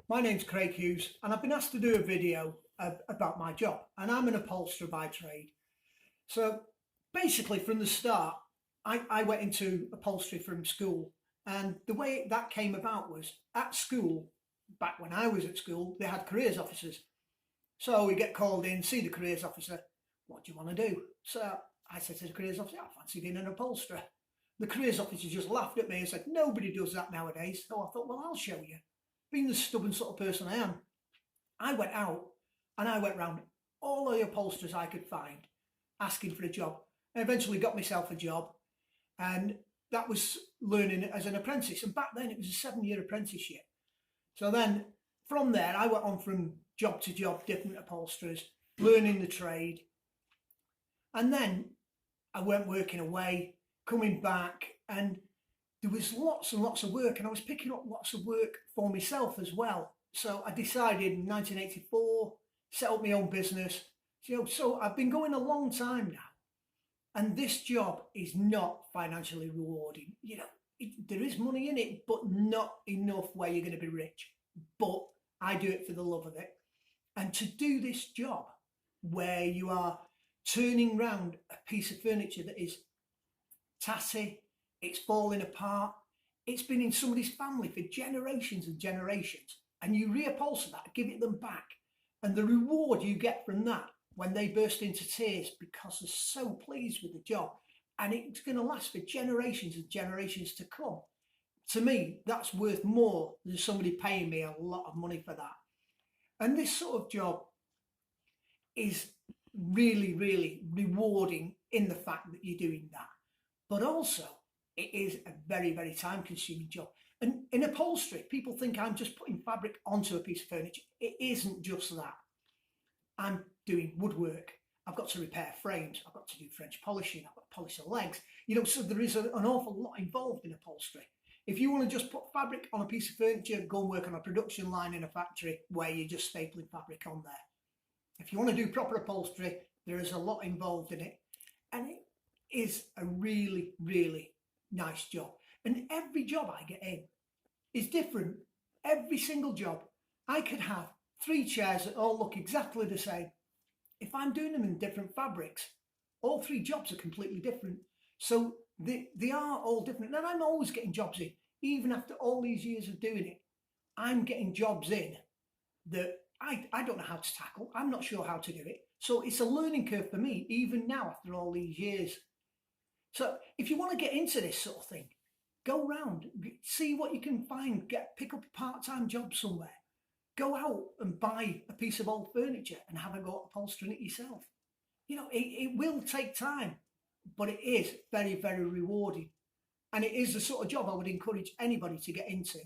My name's Craig Hughes and I've been asked to do a video about my job, and I'm an upholsterer by trade. So basically from the start, I went into upholstery from school, and the way that came about was at school, back when I was at school, they had careers officers. So we get called in, see the careers officer, what do you want to do? So I said to the careers officer, I fancy being an upholsterer. The careers officer just laughed at me and said, nobody does that nowadays. So I thought, well, I'll show you. Being the stubborn sort of person I am, I went out and I went round all the upholsterers I could find asking for a job. I eventually got myself a job, and that was learning as an apprentice. And back then it was a 7-year apprenticeship. So then from there, I went on from job to job, different upholsterers, learning the trade. And then I went working away, coming back, and there was lots and lots of work, and I was picking up lots of work for myself as well. So I decided in 1984, set up my own business. So I've been going a long time now, and this job is not financially rewarding. There is money in it, but not enough where you're going to be rich. But I do it for the love of it. And to do this job where you are turning round a piece of furniture that is tatty, it's falling apart, it's been in somebody's family for generations and generations, and you reupholster that, give it them back, and the reward you get from that when they burst into tears because they're so pleased with the job, and it's going to last for generations and generations to come. To me, that's worth more than somebody paying me a lot of money for that. And this sort of job is really, really rewarding in the fact that you're doing that. But also, it is a very, very time consuming job. And in upholstery, people think I'm just putting fabric onto a piece of furniture. It isn't just that. I'm doing woodwork. I've got to repair frames. I've got to do French polishing. I've got to polish the legs. So there is an awful lot involved in upholstery. If you want to just put fabric on a piece of furniture, go and work on a production line in a factory where you're just stapling fabric on there. If you want to do proper upholstery, there is a lot involved in it. And it is a really, really nice job. And every job I get in is different. Every single job. I could have 3 chairs that all look exactly the same. If I'm doing them in different fabrics, all 3 jobs are completely different. So they are all different. And I'm always getting jobs in. Even after all these years of doing it, I'm getting jobs in that I don't know how to tackle. I'm not sure how to do it. So it's a learning curve for me, even now after all these years. So if you want to get into this sort of thing, go around, see what you can find, pick up a part-time job somewhere. Go out and buy a piece of old furniture and have a go at upholstering it yourself. It will take time, but it is very, very rewarding. And it is the sort of job I would encourage anybody to get into.